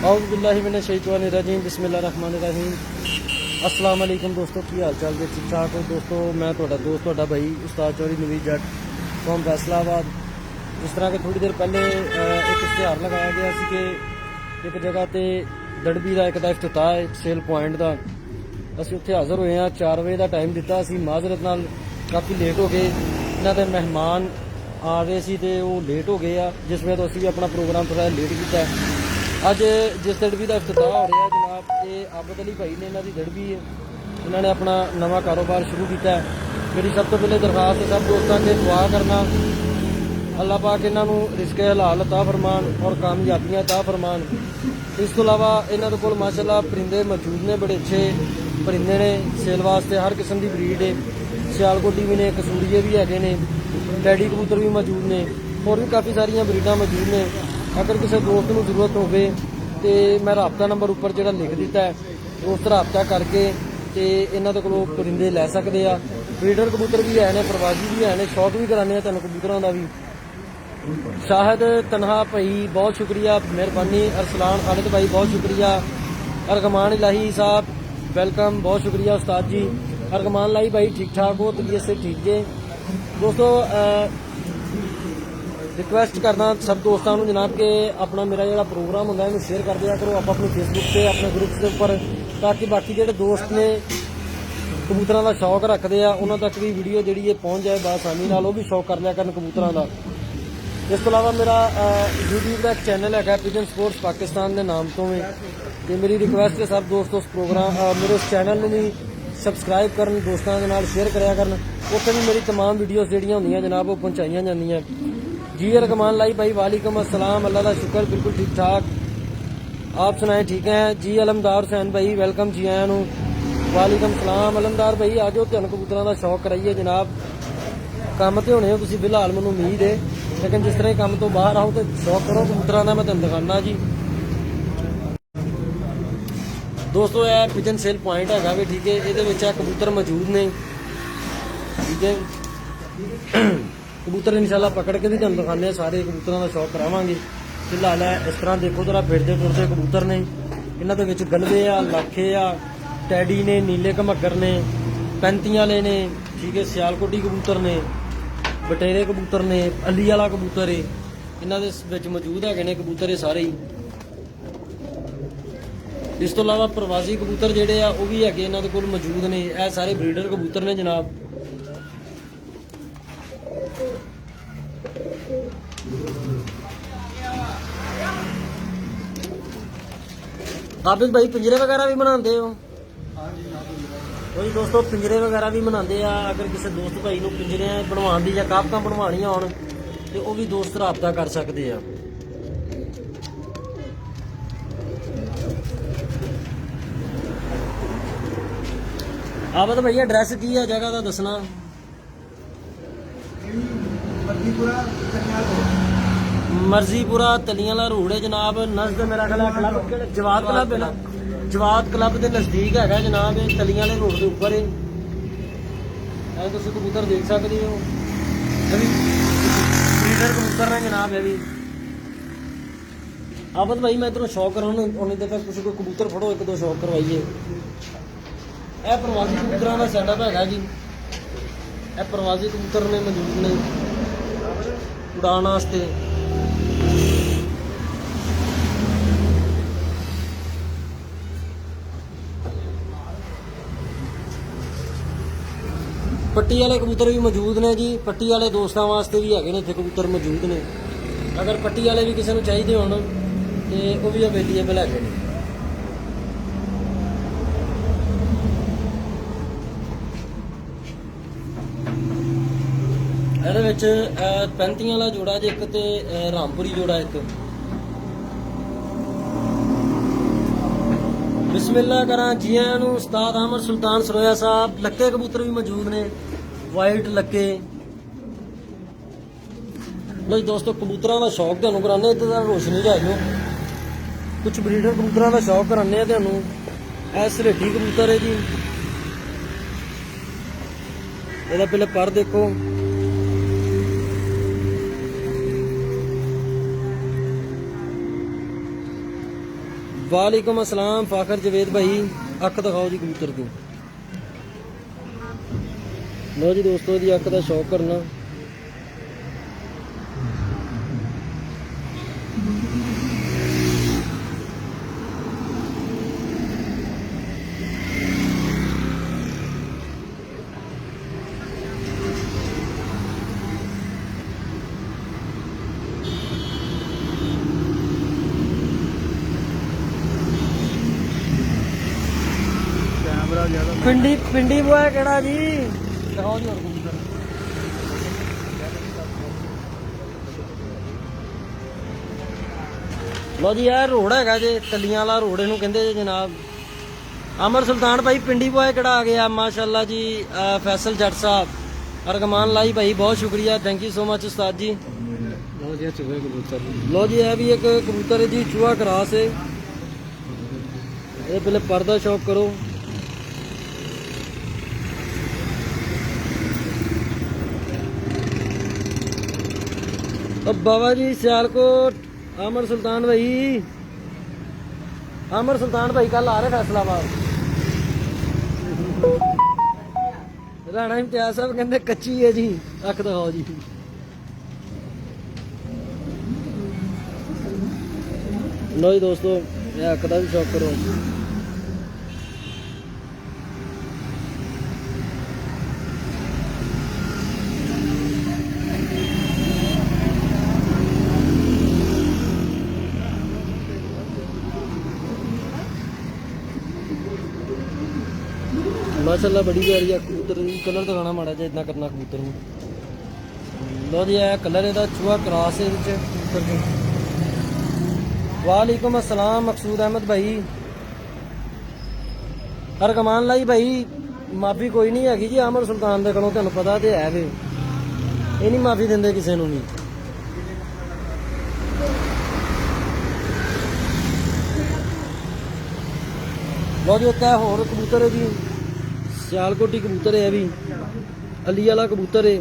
औज़ु बिल्लाहि मिनश शैतानिर रजीम बिस्मिल्लाहिर्रहमानिर रहीम। अस्सलाम वालेकुम दोस्तों, की हाल चाल जे? ठीक ठाक हो दोस्तों? मैं तुहाडा दोस्त तुहाडा भाई उस्ताद चौधरी नवीद जट फ्रॉम फैसलाबाद। जिस तरह के थोड़ी देर पहले एक इश्तिहार लगाया गया सी कि एक जगह ते दड़बी का एक इफ्तिताह है सेल पॉइंट का। ਅਸੀਂ ਉੱਥੇ ਹਾਜ਼ਰ ਹੋਏ ਹਾਂ। 4 ਵਜੇ ਦਾ ਟਾਈਮ ਦਿੱਤਾ ਸੀ। ਮਾਜ਼ਰਤ ਨਾਲ ਕਾਫੀ ਲੇਟ ਹੋ ਗਏ। ਇਹਨਾਂ ਦੇ ਮਹਿਮਾਨ ਆ ਰਹੇ ਸੀ ਤੇ ਉਹ ਲੇਟ ਹੋ ਗਏ ਆ, ਜਿਸ ਵਜ੍ਹਾ ਤੋਂ ਅਸੀਂ ਵੀ ਆਪਣਾ ਪ੍ਰੋਗਰਾਮ ਥੋੜਾ ਲੇਟ ਕੀਤਾ। ਅੱਜ ਜਿਸ ਦੜਬੀ ਦਾ ਇਫਤਤਾਹ ਹੋ ਰਿਹਾ ਜਨਾਬ, ਇਹ ਆਬਦ ਅਲੀ ਭਾਈ ਨੇ, ਇਹਨਾਂ ਦੀ ਦੜਬੀ ਹੈ। ਇਹਨਾਂ ਨੇ ਆਪਣਾ ਨਵਾਂ ਕਾਰੋਬਾਰ ਸ਼ੁਰੂ ਕੀਤਾ। ਮੇਰੀ ਸਭ ਤੋਂ ਪਹਿਲੇ ਦਰਖਾਸਤ ਹੈ ਸਭ ਦੋਸਤਾਂ ਕੇ ਦੁਆ ਕਰਨਾ, अल्लाह पाक इन्हों रिस्के हलाल अता फरमान और कामयाबियां अता फरमान। इस तो इलावा इन्होंने कोल माशाल्लाह परिंदे मौजूद ने, बड़े अच्छे परिंदे ने सेल वास्ते। हर किस्म की ब्रीड है, सियालकोटी भी ने, कसूरीए भी है, डैडी कबूतर भी मौजूद ने, और भी काफ़ी सारिया ब्रीडा मौजूद ने। अगर किसी दोस्त को जरूरत हो तो मैं राबता नंबर उपर जो लिख दिता है, दोस्त राबता करके तो इन्होंने को परिंदे लै सकते हैं। ब्रीडर कबूतर भी है, प्रवासी भी है, शौक भी कराने तुम कबूतरों का भी। शाहिद तनहा भाई बहुत शुक्रिया, मेहरबानी। अरसलान खालिद भाई बहुत शुक्रिया। अरगमान इलाही साहब वेलकम, बहुत शुक्रिया उस्ताद जी। अरगमान इलाही भाई ठीक ठाक हो? तबीयत से ठीक जे दोस्तों? रिक्वेस्ट करना सब दोस्तों को जनाब के अपना मेरा जो प्रोग्राम होंगे इन्हें शेयर कर दिया करो आप अपने फेसबुक से, अपने ग्रुप के उपर, ताकि बाकी जो दोस्त ने कबूतर का शौक रखते हैं उन्होंने तक भी वीडियो जी पहुँच जाए बसानी नाल, वो भी शौक कर लिया कर कबूतर का। इस तो इलावा मेरा यूट्यूब का एक चैनल है पिजन स्पोर्ट्स पाकिस्तान के नाम तो है। तो मेरी रिक्वेस्ट है सब दोस्त उस प्रोग्राम मेरे उस चैनल में भी सबसक्राइब कर, दोस्तों के नाल शेयर कराया कर। उत्थे भी मेरी तमाम वीडियोस जड़ियाँ होंदियां जनाब वो पहुँचाई जांदियां। जी रकमान लाई भाई वालेकुम अस्सलाम, अल्लाह का शुक्र बिल्कुल ठीक ठाक, आप सुनाएं ठीक है जी। अलमदार हुसैन भाई वेलकम जी आया। वालेकुम सलाम अलमदार भाई, आ जाओ तुहानू कबूतरों का शौक कराइए जनाब। काम तो होने हो तुसीं फिलहाल, मैनूं उम्मीद है, लेकिन जिस तरह काम तो बाहर आओ तो शौक करो कबूतरों का, मैं तुहानूं दिखाना जी। दोस्तों यह पिजन सेल पॉइंट है भी, ठीक है, ये कबूतर मौजूद ने, ठीक है। कबूतर इंशाल्लाह पकड़ के भी तुहानूं दिखाने, सारे कबूतरों का शौक करावांगे। फिलहाल है इस तरह देखो जरा फिरते टुरते कबूतर ने, इन्हों के गलवे आ, लाखे आ, टैडी ने, नीले घमगर ने, पैंती वाले ने, ठीक है, सियालकोटी कबूतर ने, बटेरे कबूतर ने, अली वाला कबूतर है, इन्होंने मौजूद है कबूतर ये सारे ही। इस तो इलावा प्रवासी कबूतर जोड़े आ वो भी है इन्होंने कोल मौजूद ने। यह सारे ब्रीडर कबूतर ने जनाब। आबिद भाई पिंजरे वगैरह भी बनाते हो? वही दोस्तों पिंजरे वगैरह भी बनाते हैं। अगर किसी दोस्त भाई को पिंजरे बनवाने की या काबका बनवानिया हो तो वह भी दोस्त राबता कर सकते हैं। आबद भाई एड्रैस की है जगह का दसना? मर्जीपुरा तलियां रोड है जनाब। नजद मेरा ख्याल क्लब जवाद क्लब है ना, जवाद क्लब के नज़दीक है जनाब। तलियां वाले रोड के उपर है, तुम कबूतर देख सकते हो। ब्रीडर कबूतर ने जनाब। है भी आबद भाई मैं इधरों शौक कराऊँ उन्नी देर तक कुछ कोई कबूतर फड़ो, एक दो शौक करवाइए। यह प्रवासी कबूतर का सैटअप है जी। यह प्रवासी कबूतर ने मौजूद ने उड़ान वास्ते। पट्टी वाले कबूतर भी मौजूद ने जी। पट्टी वाले दोस्तों वास्ते भी है इतने कबूतर मौजूद ने। अगर पट्टी वाले भी किसी को चाहिए हो तो वह भी अवेलेबल है। ये 35 वाला जोड़ा जो एक तो रामपुरी जोड़ा एक। बिस्मिल्लाह करा जी आया उस्ताद अहमद सुल्तान सरोया साहब। लक्के कबूतर भी मौजूद ने, वाइट लक्के। लो दोस्तों कबूतरों का शौक तुहानूं कराने, इधर रोशनी जाइयो। कुछ ब्रीडर कबूतरों का शौक कराने तुहानूं। यह सलेटी कबूतर है जी। ਇਹਦਾ पहले पर देखो। वालेकुम अस्सलाम फाखर जवेद भाई, अख दिखाओ जी कबूतर की। लो जी दोस्तों दी अख का शौक करना। पिंडी पिंडी वो है केड़ा जी, दिखाओ जी और कबूतर। लो जी यार रोड है जी, तलियां वाला रोड इनू कहंदे जी जनाब। अमर सुल्तान भाई पिंडी बॉय केड़ा आ गया माशाल्लाह जी। फैसल जट साहब, अरगमान लाई भाई बहुत शुक्रिया, थैंक यू सो मच उस्ताद जी। लो जी चूहे कबूतर, लो जी है भी एक कबूतर है जी, चूहा क्रास है। ये पहले पर्दा शौक करो। अब बाबा जी सियालकोट, आमर सुल्तान भाई, आमर सुल्तान भाई कल आ रहे फैसलाबाद। राणा इम्तियाज साहब कहते कच्ची है जी, अख दिखाओ जी। लो जी दोस्तों ये अख का भी शौक करो। माशाल्लाह बड़ी प्यारी है कबूतर। कलर दिखाना माड़ा जा, इतना करना कबूतर में। लो जी है कलर एदा चूहा क्रॉस है कबूतर के। वालेकुम अस्सलाम मकसूद अहमद भाई, अरगमान लाई भाई माफी कोई नहीं हैगी जी। आमर सुल्तान दे कोलों तुहानू पता तो है वे, ये नहीं माफी देंदे किसी नू भी। लो जी उत्ते होर कबूतर है जी, सियालकोटी कबूतर है भी, अली वाला कबूतर है।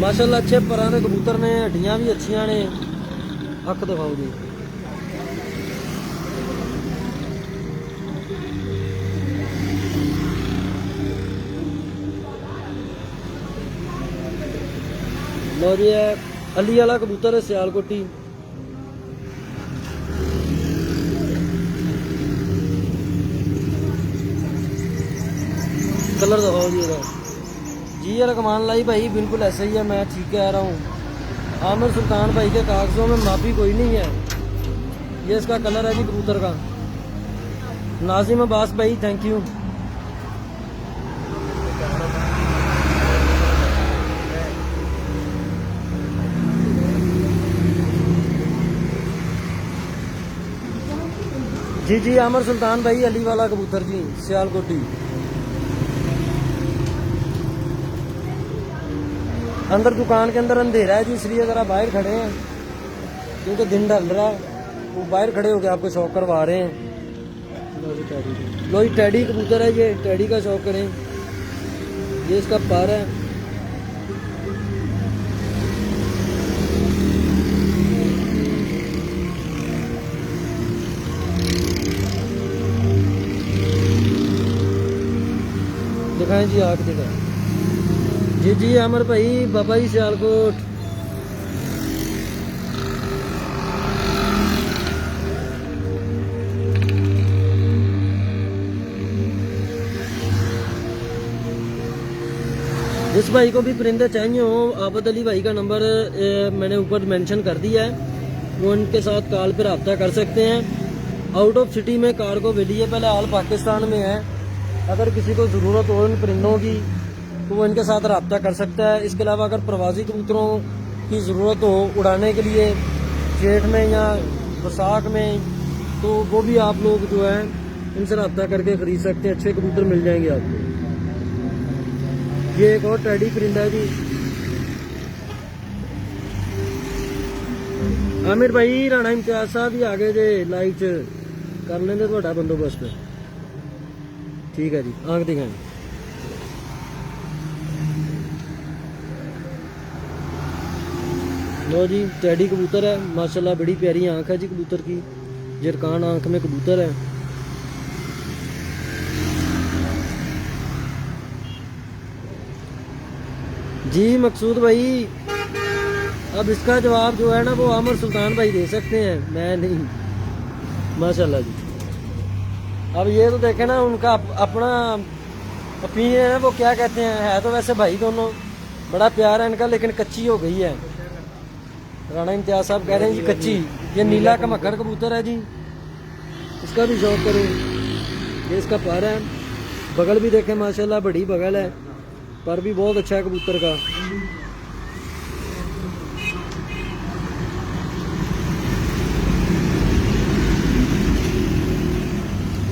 माशाल्लाह अच्छे परां दे कबूतर ने, हड्डियां भी अच्छियां ने। अख दिखाओ जी। लो जी है अली वाला कबूतर है सियालकोटी। कलर दिखाओ जी इधर जी। यार कमान लाई भाई बिल्कुल ऐसा ही है, मैं ठीक कह रहा हूँ। आमिर सुल्तान भाई के कागजों में माफी कोई नहीं है। ये इसका कलर है जी कबूतर का। नाजिम अब्बास भाई थैंक यू। जी जी आमिर सुल्तान भाई अली वाला कबूतर जी सियालकोटी। अंदर दुकान के अंदर अंधेरा है जी, इसलिए जरा बाहर खड़े हैं क्योंकि दिन ढल रहा है। वो बाहर खड़े होकर आपको शौक करवा रहे हैं। लो जी टैडी कबूतर है ये, टैडी का शौक करें। ये इसका पर है। दिखाएं जी आग दिखाएं। जी जी अमर भाई बाबा जी सियालकोट। जिस भाई को भी परिंदे चाहिए हो, आबद अली भाई का नंबर मैंने ऊपर मेंशन कर दिया है, वो उनके साथ कॉल पर रब्ता कर सकते हैं। आउट ऑफ सिटी में कार्गो अवेलेबल है, ऑल पाकिस्तान में है। अगर किसी को ज़रूरत हो इन परिंदों की तो वो इनके साथ रब्ता कर सकता है। इसके अलावा अगर प्रवासी कबूतरों की ज़रूरत हो उड़ाने के लिए जेठ में या बैसाख में, तो वो भी आप लोग जो है इनसे रब्ता करके ख़रीद सकते हैं। अच्छे कबूतर मिल जाएंगे आपको। ये एक और टैडी परिंदा है जी। आमिर भाई राणा इम्तियाज साहब भी आ गए जे लाइव च, कर लेंगे थोड़ा बंदोबस्त। ठीक है जी आंख दिखाएं। लो जी टेडी कबूतर है माशाल्लाह, बड़ी प्यारी आंख है जी कबूतर की, जरकान आंख में कबूतर है। जी मकसूद भाई, अब इसका जवाब जो है ना वो आमिर सुल्तान भाई दे सकते हैं, मैं नहीं। माशाल्लाह जी। अब ये तो देखे ना उनका अपना ओपिनियन है, वो क्या कहते हैं, है तो वैसे भाई दोनों, बड़ा प्यार है इनका, लेकिन कच्ची हो गई है। राणा इम्तियाज साहब कह रहे हैं जी कच्ची। ये नीला कमक्खर कबूतर है जी, इसका भी शौक करो। ये इसका पर है, बगल भी देखें माशाल्लाह बड़ी बगल है, पर भी बहुत अच्छा है कबूतर का।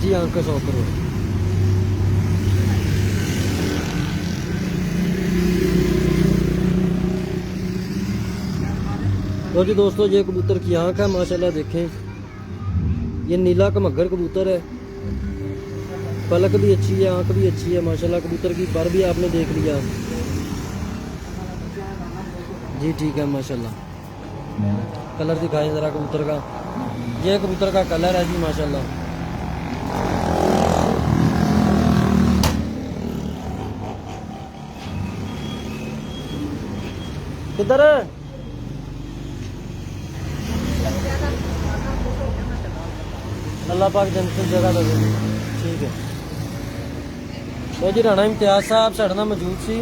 जी आंख का शौक करो। तो जी दोस्तों ये कबूतर की आंख है माशाल्लाह देखें, ये नीला कमक्खर कबूतर है, पलक भी अच्छी है, आंख भी अच्छी है माशाल्लाह कबूतर की, पर भी आपने देख लिया जी। ठीक है माशाल्लाह। कलर दिखाएं ज़रा कबूतर का, ये कबूतर का कलर है जी माशाल्लाह। किधर अल्लाह पाक जन्नत जगह दे। ठीक है तो जी राणा इम्तियाज साहब साढ़े नाल मौजूद सी,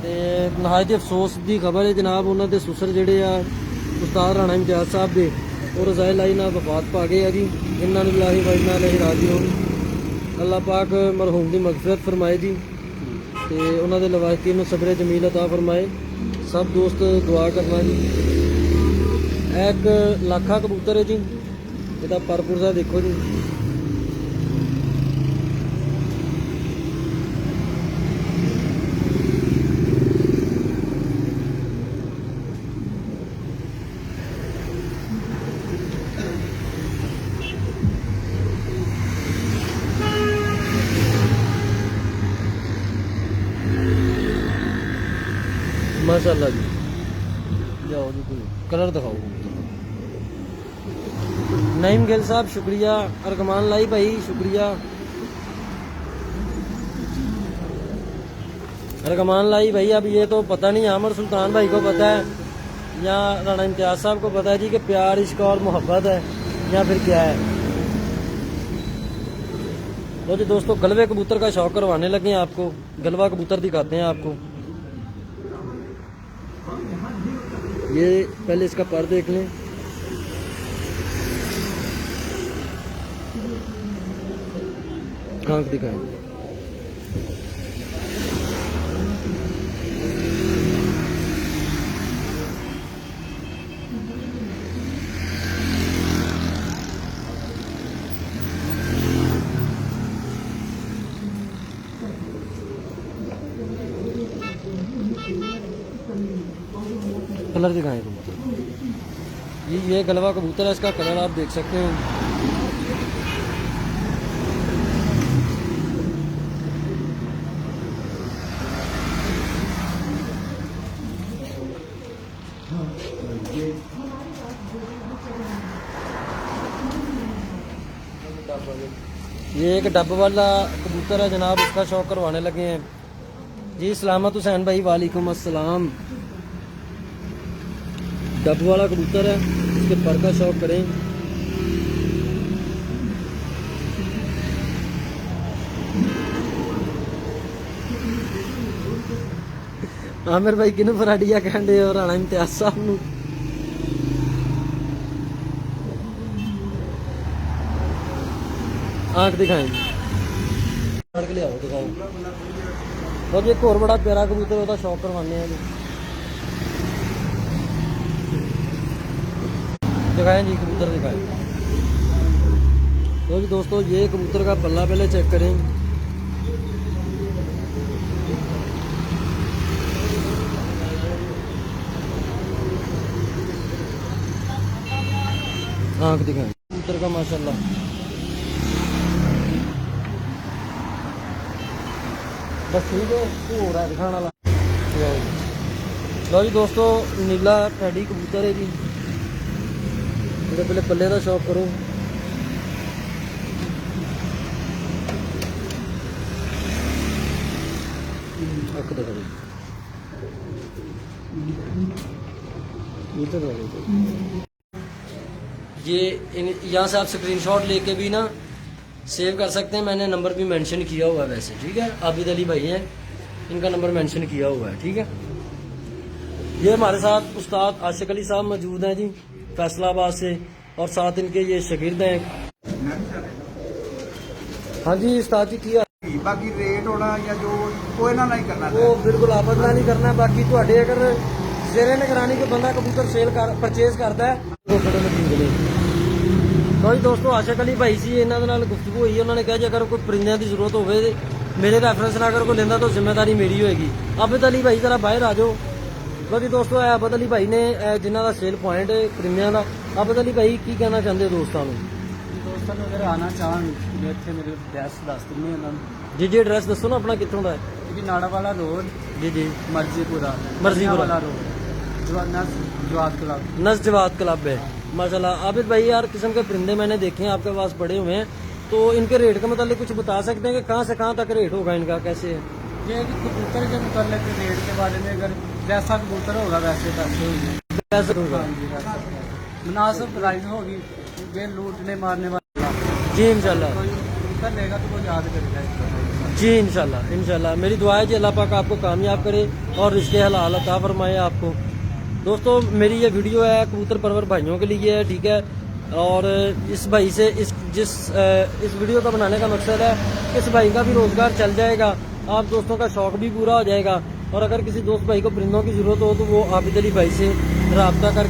ते नहायत अफसोस की खबर है जनाब, उन्होंने सुसर जेडे आ उस्ताद राणा इम्तियाज साहब के और रज़ाए लाई नाल वफात पा गए जी। इन्ना लिल्लाहि व इन्ना इलैहि राजिऊन। अल्लाह पाक मरहूम की मगफिरत फरमाए जी, ते उन्होंने लवाहिकीन नूं सब्र जमील अता फरमाए। सब दोस्त दुआ करना जी। एक लाखा कबूतर है जी, ਇਹਦਾ ਪਰਪੁਰ ਦਾ देखो जी। माशाल्लाह जी। जाओ जी कलर दिखाओ। नईम गिल साहब शुक्रिया, अरगमान लाई भाई शुक्रिया, अरगमान लाई भाई। अब ये तो पता नहीं आमिर सुल्तान भाई को पता है या राणा इम्तियाज साहब को पता है जी कि प्यार इश्क और मोहब्बत है या फिर क्या है। तो जी दोस्तों गलवे कबूतर का शौक करवाने लगे हैं आपको, गलवा कबूतर दिखाते हैं आपको। ये पहले इसका पर देख लें, आंख दिखाएं। कलर दिखाएं कबूतर। ये गलवा कबूतर है, इसका कलर आप देख सकते हैं। ये एक डब वाला कबूतर है जनाब, उसका शौक करवाने लगे हैं जी। सलामत हुसैन भाई वालेकुम अस्सलाम। डब वाला कबूतर है, इसके पर का शौक करें। आमिर भाई किनू फराडिया कहते हो? राणा इम्तियाज साहब नू। आंख दिखाएं फड़ के लियाओ दिखाओ। और एक और बड़ा प्यारा कबूतर उसका शौक करवाने हैं जी। दिखाएं जी कबूतर दिखाएं। तो जी दोस्तों ये कबूतर का पल्ला पहले चेक करें। आंख दिखाएं कबूतर का माशाल्लाह। बस ठीक है, हो रहा है दिखाने वाला। लो जी दोस्तों, नीला टैडी कबूतर है जी। पहले पल्ले का शौक करो। अख देखो ये यहाँ से आप स्क्रीनशॉट लेके भी ना सेव कर सकते हैं। मैंने नंबर भी मेंशन किया हुआ है वैसे, ठीक है। आबिद अली भाई हैं, इनका नंबर मेंशन किया हुआ है, ठीक है। ये हमारे साथ उस्ताद आशिक अली साहब मौजूद हैं जी, फैसलाबाद से, और साथ इनके ये शागिर्द हैं। हाँ जी उस्ताद जी की बाकी रेट होना या जो कोई ना नहीं करना वो बिल्कुल आपस ना नहीं करना। बाकी ਤੁਹਾਡੇ अगर जेरे निगरानी को बंदा कबूतर सेल कर परचेज करता है तो थोड़े में ठीक नहीं। तो जी दोस्तों आशिक अली भाई ਸੀ ਇਹਨਾਂ ਦੇ ਨਾਲ ਗੁਫ਼ਤਗੂ ਹੋਈ। ਉਹਨਾਂ ਨੇ ਕਿਹਾ ਜੇ ਅਗਰ ਕੋਈ ਪਰਿੰਦਿਆਂ ਦੀ ਜ਼ਰੂਰਤ ਹੋਵੇ ਮੇਰੇ ਰੈਫਰੈਂਸ ਨਾਲ ਅਗਰ ਕੋਈ ਲੈਂਦਾ ਤਾਂ ਜ਼ਿੰਮੇਵਾਰੀ ਮੇਰੀ ਹੋਏਗੀ। ਆਬਿਦ ਅਲੀ ਭਾਈ ਜ਼ਰਾ ਬਾਹਰ ਆ ਜਾਓ। ਲੋ ਜੀ ਦੋਸਤੋ ਆਬਿਦ ਅਲੀ ਭਾਈ ਨੇ ਜਿਨ੍ਹਾਂ ਦਾ ਸੇਲ ਪੁਆਇੰਟ ਪਰਿੰਦਿਆਂ ਦਾ। ਆਬਿਦ ਅਲੀ ਭਾਈ ਕੀ ਕਹਿਣਾ ਚਾਹੁੰਦੇ ਹੋ ਦੋਸਤਾਂ ਨੂੰ? ਦੋਸਤਾਂ ਨੂੰ ਅਗਰ ਆਣਾ ਚਾਹਣ ਇੱਥੇ ਮੇਰੇ ਐਡਰੈਸ ਦੱਸ ਦਿੰਦੇ ਉਹਨਾਂ ਨੂੰ। ਜੀ ਜੀ ਐਡਰੈਸ ਦੱਸੋ ਨਾ ਆਪਣਾ, ਕਿੱਥੋਂ ਦਾ ਹੈ? ਇਹ ਵੀ ਨਾੜਾ ਵਾਲਾ ਰੋਡ, ਜੀ ਜੀ ਮਰਜ਼ੀਪੁਰਾ ਮਰਜ਼ੀਪੁਰਾ ਵਾਲਾ ਰੋड, जवाद क्लब। नस जवाद क्लब है माशाल्लाह। आबिद भाई यार किस्म के परिंदे मैंने देखे हैं आपके पास पड़े हुए हैं, तो इनके रेट के मतलब कुछ बता सकते हैं कि कहाँ से कहाँ तक रेट होगा इनका, कैसे है? ये है कि कबूतर के मुतालिक रेट के बारे में अगर जैसा कबूतर होगा वैसे पैसे होंगे। कैसे होगा? मुनासिब प्राइस होगी, ये लूटने मारने वाला जी इंशाल्लाह, कोई कबूतर लेगा तो कोई याद करेगा इसको। जी इंशाल्लाह इंशाल्लाह। मेरी दुआ है जी अल्लाह पाक आपको कामयाब करे और रिश्ते हलाल अता फरमाए आपको। दोस्तों मेरी ये वीडियो है कबूतर परवर भाइयों के लिए है, ठीक है। और इस भाई से इस वीडियो का बनाने का मकसद है कि इस भाई का भी रोज़गार चल जाएगा, आप दोस्तों का शौक़ भी पूरा हो जाएगा। और अगर किसी दोस्त भाई को परिंदों की ज़रूरत हो तो वो आबिद अली भाई से रब्ता कर